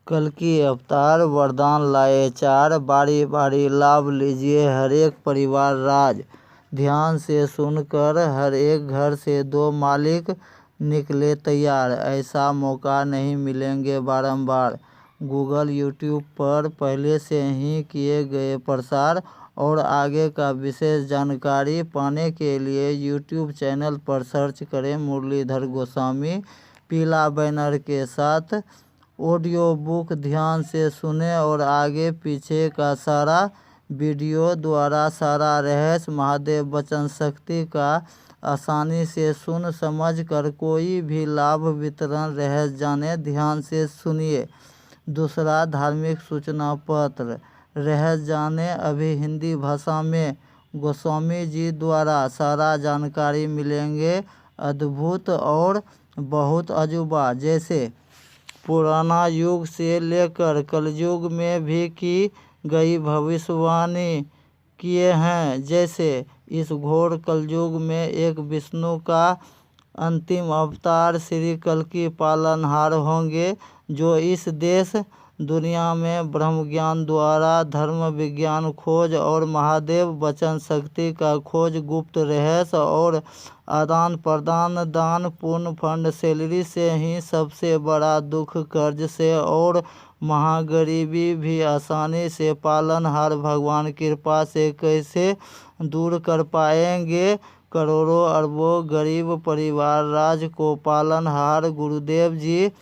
कल्कि अवतार वरदान लाए 4, बारी बारी लाभ लीजिए हर एक परिवार राज। ध्यान से सुनकर हर एक घर से 2 मालिक निकले तैयार। ऐसा मौका नहीं मिलेंगे बारंबार। गूगल यूट्यूब पर पहले से ही किए गए प्रसार और आगे का विशेष जानकारी पाने के लिए यूट्यूब चैनल पर सर्च करें मुरलीधर गोस्वामी। पीला बैनर के साथ ऑडियो बुक ध्यान से सुने और आगे पीछे का सारा वीडियो द्वारा सारा रहस्य महादेव वचन शक्ति का आसानी से सुन समझ कर कोई भी लाभ वितरण रहस्य जाने। ध्यान से सुनिए। दूसरा धार्मिक सूचना पत्र रहस्य जाने अभी हिंदी भाषा में गोस्वामी जी द्वारा सारा जानकारी मिलेंगे। अद्भुत और बहुत अजूबा जैसे पुराना युग से लेकर कलयुग में भी की गई भविष्यवाणी किए हैं। जैसे इस घोर कलयुग में एक विष्णु का अंतिम अवतार श्री कल्कि पालनहार होंगे जो इस देश दुनिया में ब्रह्म ज्ञान द्वारा धर्म विज्ञान खोज और महादेव वचन शक्ति का खोज गुप्त रहस्य और आदान प्रदान दान पुण्य फंड सैलरी से ही सबसे बड़ा दुख कर्ज से और महागरीबी भी आसानी से पालनहार भगवान कृपा से कैसे दूर कर पाएंगे। करोड़ों अरबों गरीब परिवार राज को पालनहार गुरुदेव जी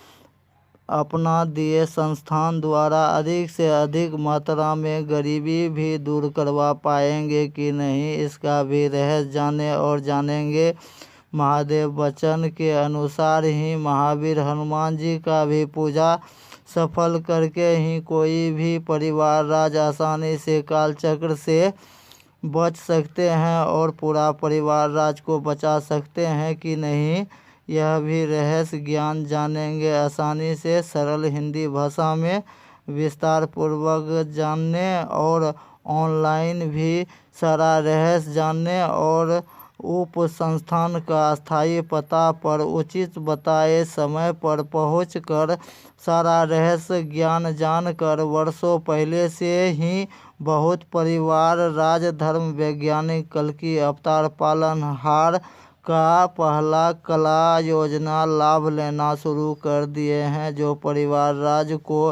अपना दिए संस्थान द्वारा अधिक से अधिक मात्रा में गरीबी भी दूर करवा पाएंगे कि नहीं, इसका भी रहस्य जाने और जानेंगे। महादेव वचन के अनुसार ही महावीर हनुमान जी का भी पूजा सफल करके ही कोई भी परिवार राज आसानी से कालचक्र से बच सकते हैं और पूरा परिवार राज को बचा सकते हैं कि नहीं, यह भी रहस्य ज्ञान जानेंगे। आसानी से सरल हिंदी भाषा में विस्तार पूर्वक जानने और ऑनलाइन भी सारा रहस्य जानने और उप संस्थान का स्थायी पता पर उचित बताए समय पर पहुंचकर सारा रहस्य ज्ञान जानकर वर्षों पहले से ही बहुत परिवार राज धर्म वैज्ञानिक कल्कि अवतार पालनहार का पहला कला योजना लाभ लेना शुरू कर दिए हैं। जो परिवार राज को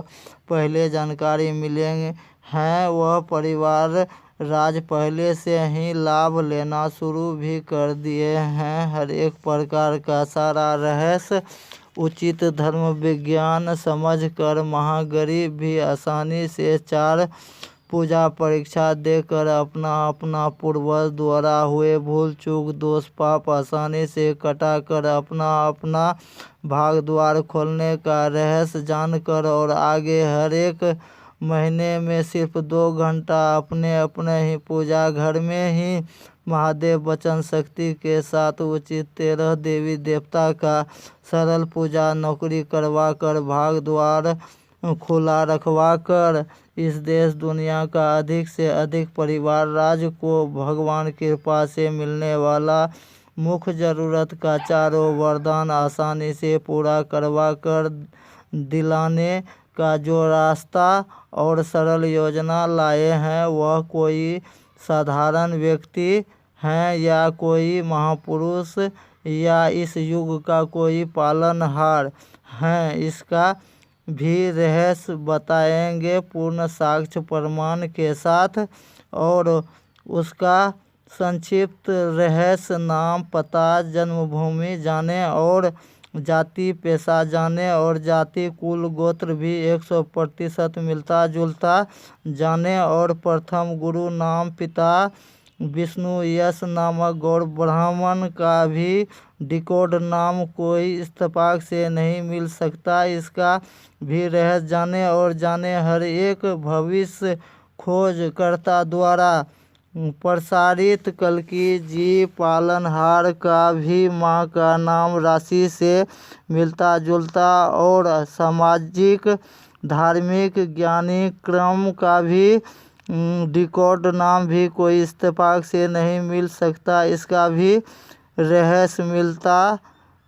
पहले जानकारी मिलेंगे हैं वह परिवार राज पहले से ही लाभ लेना शुरू भी कर दिए हैं। हर एक प्रकार का सारा रहस्य उचित धर्म विज्ञान समझकर महागरीब भी आसानी से 4 पूजा परीक्षा देकर अपना अपना पूर्वज द्वारा हुए भूल चूक दोष पाप आसानी से कटाकर अपना अपना भाग द्वार खोलने का रहस्य जानकर और आगे हर एक महीने में सिर्फ 2 घंटा अपने अपने ही पूजा घर में ही महादेव वचन शक्ति के साथ उचित 13 देवी देवता का सरल पूजा नौकरी करवा कर भाग द्वार खुला रखवा कर इस देश दुनिया का अधिक से अधिक परिवार राज को भगवान कृपा से मिलने वाला मुख्य जरूरत का चारों वरदान आसानी से पूरा करवा कर दिलाने का जो रास्ता और सरल योजना लाए हैं वह कोई साधारण व्यक्ति हैं या कोई महापुरुष या इस युग का कोई पालनहार हैं, इसका भी रहस्य बताएंगे पूर्ण साक्ष्य प्रमाण के साथ। और उसका संक्षिप्त रहस्य नाम पता जन्मभूमि जाने और जाति पेशा जाने और जाति कुल गोत्र भी 100% मिलता जुलता जाने और प्रथम गुरु नाम पिता विष्णु यश नामक गौर ब्राह्मण का भी डिकोड नाम कोई इत्तेफाक से नहीं मिल सकता, इसका भी रहस्य जाने और जाने। हर एक भविष्य खोजकर्ता द्वारा प्रसारित कल्कि जी पालनहार का भी माँ का नाम राशि से मिलता जुलता और सामाजिक धार्मिक ज्ञानी क्रम का भी डिकोड नाम भी कोई इत्तेफाक से नहीं मिल सकता, इसका भी रहस्य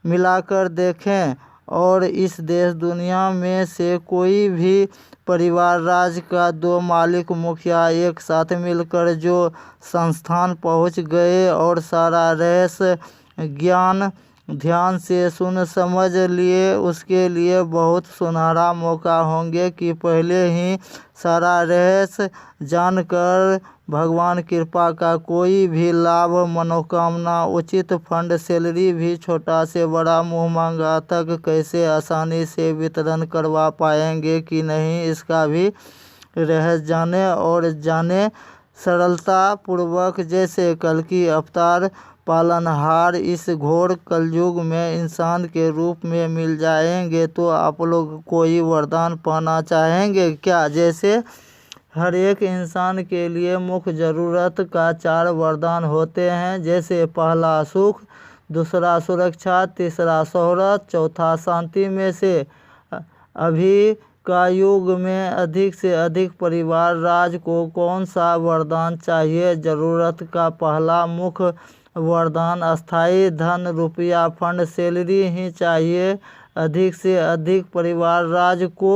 मिलाकर देखें। और इस देश दुनिया में से कोई भी परिवार राज्य का 2 मालिक मुखिया एक साथ मिलकर जो संस्थान पहुंच गए और सारा रहस्य ज्ञान ध्यान से सुन समझ लिए, उसके लिए बहुत सुनहरा मौका होंगे कि पहले ही सारा रहस्य जानकर भगवान कृपा का कोई भी लाभ, मनोकामना, उचित फंड, सैलरी भी छोटा से बड़ा मुँह मांगा तक कैसे आसानी से वितरण करवा पाएंगे कि नहीं, इसका भी रहस्य जाने और जाने सरलता पूर्वक। जैसे कल की अवतार पालनहार इस घोर कलयुग में इंसान के रूप में मिल जाएंगे तो आप लोग कोई वरदान पाना चाहेंगे क्या? जैसे हर एक इंसान के लिए मुख्य ज़रूरत का 4 वरदान होते हैं, जैसे पहला सुख, दूसरा सुरक्षा, तीसरा शोहरत, चौथा शांति। में से अभी का युग में अधिक से अधिक परिवार राज को कौन सा वरदान चाहिए? ज़रूरत का पहला मुख्य वरदान अस्थाई धन, रुपया, फंड, सैलरी ही चाहिए। अधिक से अधिक परिवार राज को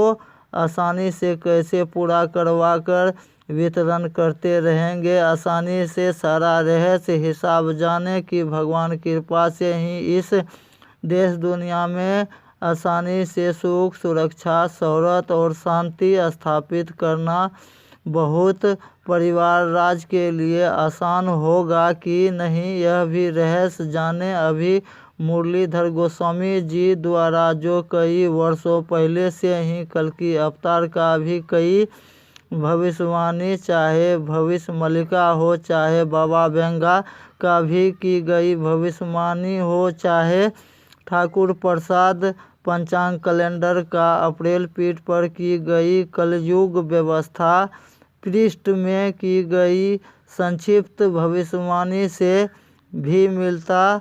आसानी से कैसे पूरा करवा कर वितरण करते रहेंगे? आसानी से सारा रहस्य हिसाब जाने कि भगवान कृपा से ही इस देश दुनिया में आसानी से सुख, सुरक्षा, शोहरत और शांति स्थापित करना बहुत परिवार राज के लिए आसान होगा कि नहीं, यह भी रहस्य जाने। अभी मुरलीधर गोस्वामी जी द्वारा जो कई वर्षों पहले से ही कल की अवतार का भी कई भविष्यवाणी, चाहे भविष्य मल्लिका हो, चाहे बाबा बेंगा का भी की गई भविष्यवाणी हो, चाहे ठाकुर प्रसाद पंचांग कैलेंडर का अप्रैल पीठ पर की गई कलयुग व्यवस्था पृष्ठ में की गई संक्षिप्त भविष्यवाणी से भी मिलता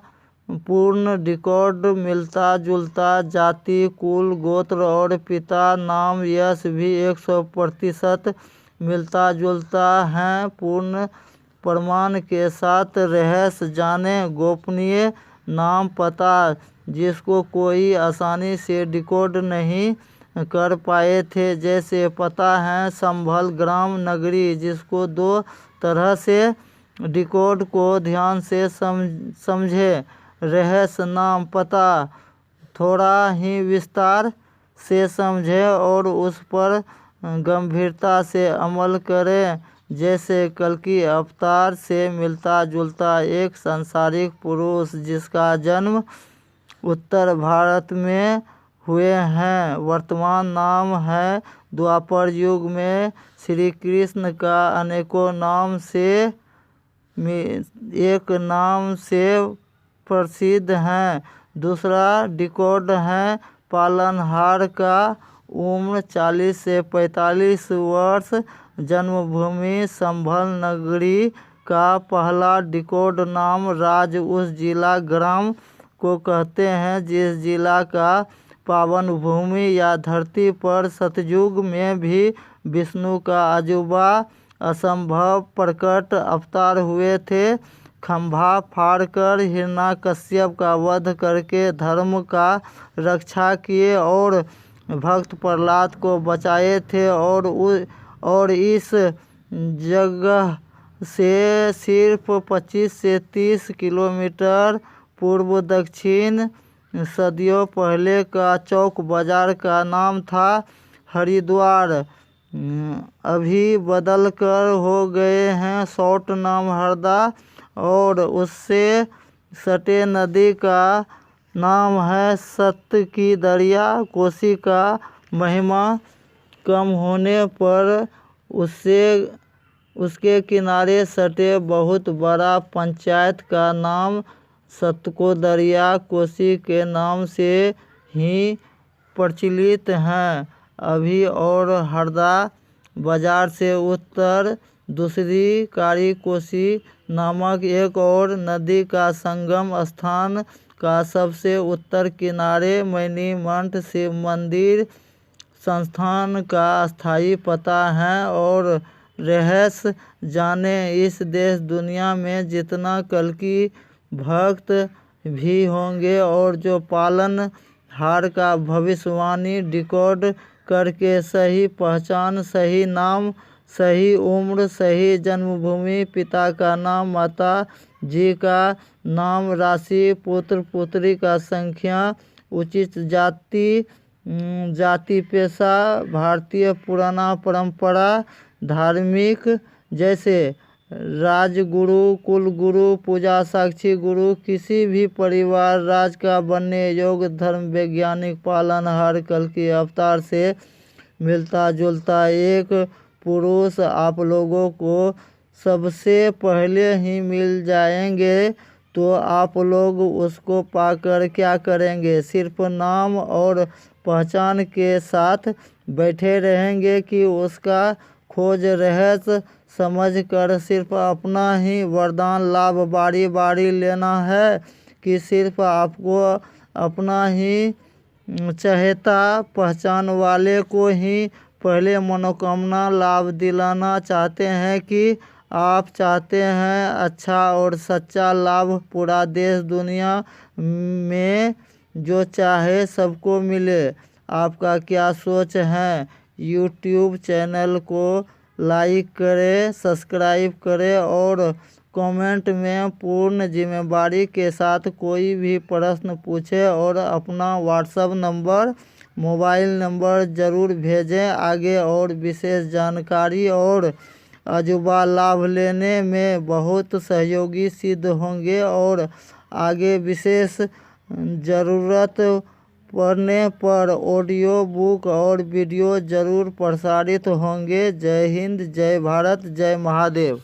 पूर्ण रिकॉर्ड मिलता जुलता, जाति, कुल, गोत्र और पिता नाम यश भी 100% मिलता जुलता है। पूर्ण प्रमाण के साथ रहस्य जाने। गोपनीय नाम पता जिसको कोई आसानी से डिकोड नहीं कर पाए थे, जैसे पता है संभल ग्राम नगरी, जिसको 2 तरह से डिकोड को ध्यान से समझे। रहस्य नाम पता थोड़ा ही विस्तार से समझे और उस पर गंभीरता से अमल करें। जैसे कल की अवतार से मिलता जुलता एक सांसारिक पुरुष जिसका जन्म उत्तर भारत में हुए हैं, वर्तमान नाम है। द्वापर युग में श्री कृष्ण का अनेकों नाम से एक नाम से प्रसिद्ध हैं। दूसरा डिकोड है पालनहार का, उम्र 40 से 45 वर्ष, जन्मभूमि संभल नगरी का। पहला डिकोड नाम राज उस जिला ग्राम को कहते हैं जिस जिला का पावन भूमि या धरती पर सतयुग में भी विष्णु का अजूबा असंभव प्रकट अवतार हुए थे। खंभा फाड़कर हिरण्याकश्यप का वध करके धर्म का रक्षा किए और भक्त प्रहलाद को बचाए थे और इस जगह से सिर्फ 25 से 30 किलोमीटर पूर्व दक्षिण सदियों पहले का चौक बाजार का नाम था हरिद्वार। अभी बदल कर हो गए हैं शॉर्ट नाम हरदा और उससे सटे नदी का नाम है सत्य की दरिया। कोसी का महिमा कम होने पर उसके किनारे सटे बहुत बड़ा पंचायत का नाम सतकोदरिया कोसी के नाम से ही प्रचलित हैं। अभी और हरदा बाजार से उत्तर दूसरी कारी कोसी नामक एक और नदी का संगम स्थान का सबसे उत्तर किनारे मणिमठ शिव मंदिर संस्थान का स्थायी पता है। और रहस्य जाने इस देश दुनिया में जितना कल की भक्त भी होंगे और जो पालन हार का भविष्यवाणी डिकोड करके सही पहचान, सही नाम, सही उम्र, सही जन्मभूमि, पिता का नाम, माता जी का नाम, राशि, पुत्र पुत्री का संख्या, उचित जाति पेशा, भारतीय पुराना परंपरा, धार्मिक जैसे राजगुरु, कुलगुरु, पूजा साक्षी गुरु, किसी भी परिवार राज का बनने योग्य, धर्म वैज्ञानिक, पालनहार, कल के अवतार से मिलता जुलता एक पुरुष आप लोगों को सबसे पहले ही मिल जाएंगे, तो आप लोग उसको पाकर क्या करेंगे? सिर्फ नाम और पहचान के साथ बैठे रहेंगे कि उसका खोज रहस्य समझकर सिर्फ अपना ही वरदान लाभ बारी बारी लेना है, कि सिर्फ आपको अपना ही चहेता पहचान वाले को ही पहले मनोकामना लाभ दिलाना चाहते हैं, कि आप चाहते हैं अच्छा और सच्चा लाभ पूरा देश दुनिया में जो चाहे सबको मिले? आपका क्या सोच है? यूट्यूब चैनल को लाइक करें, सब्सक्राइब करें और कमेंट में पूर्ण जिम्मेदारी के साथ कोई भी प्रश्न पूछें और अपना व्हाट्सएप नंबर, मोबाइल नंबर ज़रूर भेजें। आगे और विशेष जानकारी और अजूबा लाभ लेने में बहुत सहयोगी सिद्ध होंगे और आगे विशेष ज़रूरत पढ़ने पर ऑडियो बुक और वीडियो ज़रूर प्रसारित होंगे। जय हिंद, जय भारत, जय महादेव।